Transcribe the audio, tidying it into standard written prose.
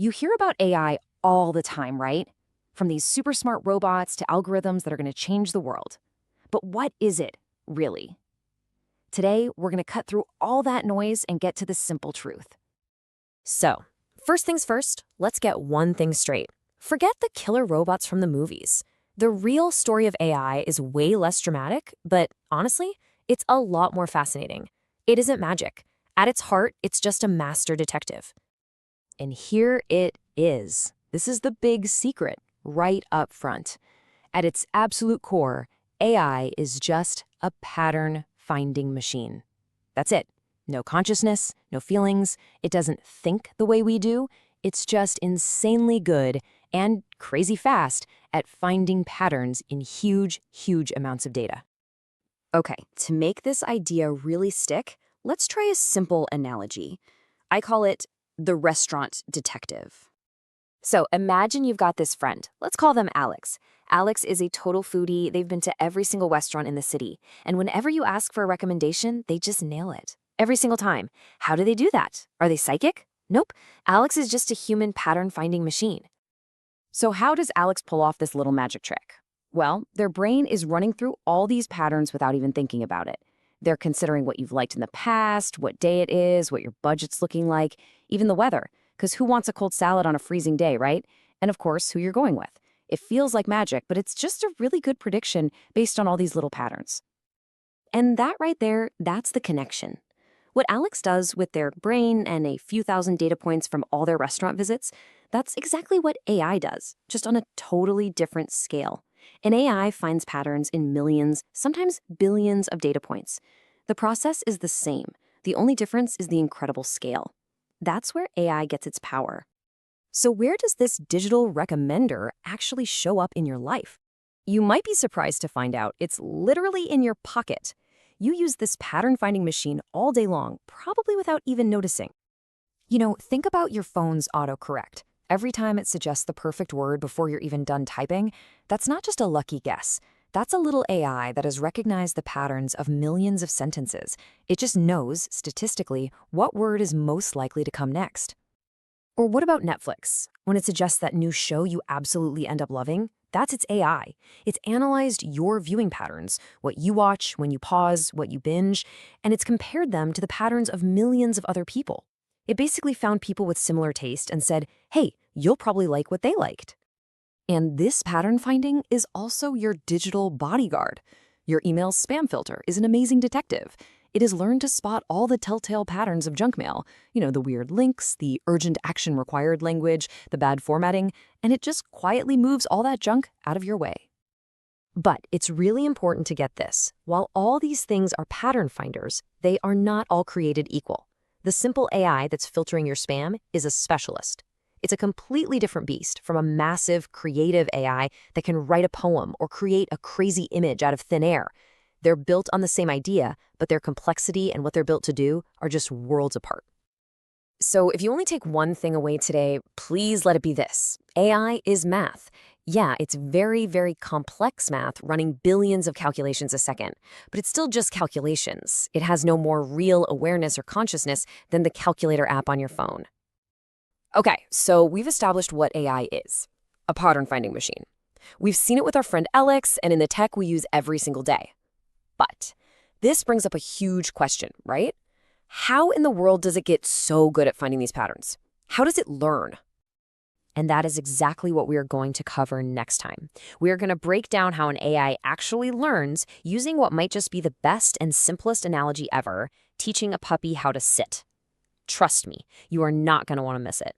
You hear about AI all the time, right? From these super smart robots to algorithms that are going to change the world. But what is it, really? Today, we're going to cut through all that noise and get to the simple truth. So, first things first, let's get one thing straight. Forget the killer robots from the movies. The real story of AI is way less dramatic, but honestly, it's a lot more fascinating. It isn't magic. At its heart, it's just a master detective. And here it is. This is the big secret, right up front. At its absolute core, AI is just a pattern-finding machine. That's it. No consciousness, no feelings. It doesn't think the way we do. It's just insanely good and crazy fast at finding patterns in huge, huge amounts of data. Okay, to make this idea really stick, let's try a simple analogy. I call it the restaurant detective. So imagine you've got this friend. Let's call them Alex. Alex is a total foodie. They've been to every single restaurant in the city. And whenever you ask for a recommendation, they just nail it. Every single time. How do they do that? Are they psychic? Nope. Alex is just a human pattern-finding machine. So how does Alex pull off this little magic trick? Well, their brain is running through all these patterns without even thinking about it. They're considering what you've liked in the past, what day it is, what your budget's looking like, even the weather. Because who wants a cold salad on a freezing day, right? And of course, who you're going with. It feels like magic, but it's just a really good prediction based on all these little patterns. And that right there, that's the connection. What Alex does with their brain and a few thousand data points from all their restaurant visits, that's exactly what AI does, just on a totally different scale. An AI finds patterns in millions, sometimes billions of data points. The process is the same. The only difference is the incredible scale. That's where AI gets its power. So where does this digital recommender actually show up in your life? You might be surprised to find out it's literally in your pocket. You use this pattern-finding machine all day long, probably without even noticing. Think about your phone's autocorrect. Every time it suggests the perfect word before you're even done typing, that's not just a lucky guess. That's a little AI that has recognized the patterns of millions of sentences. It just knows, statistically, what word is most likely to come next. Or what about Netflix? When it suggests that new show you absolutely end up loving, that's its AI. It's analyzed your viewing patterns, what you watch, when you pause, what you binge, and it's compared them to the patterns of millions of other people. It basically found people with similar taste and said, hey, you'll probably like what they liked. And this pattern finding is also your digital bodyguard. Your email's spam filter is an amazing detective. It has learned to spot all the telltale patterns of junk mail, the weird links, the urgent action required language, the bad formatting, and it just quietly moves all that junk out of your way. But it's really important to get this. While all these things are pattern finders, they are not all created equal. The simple AI that's filtering your spam is a specialist. It's a completely different beast from a massive, creative AI that can write a poem or create a crazy image out of thin air. They're built on the same idea, but their complexity and what they're built to do are just worlds apart. So if you only take one thing away today, please let it be this. AI is math. Yeah, it's very, very complex math running billions of calculations a second, but it's still just calculations. It has no more real awareness or consciousness than the calculator app on your phone. Okay, so we've established what AI is, a pattern-finding machine. We've seen it with our friend Alex and in the tech we use every single day. But this brings up a huge question, right? How in the world does it get so good at finding these patterns? How does it learn? And that is exactly what we are going to cover next time. We are going to break down how an AI actually learns using what might just be the best and simplest analogy ever, teaching a puppy how to sit. Trust me, you are not going to want to miss it.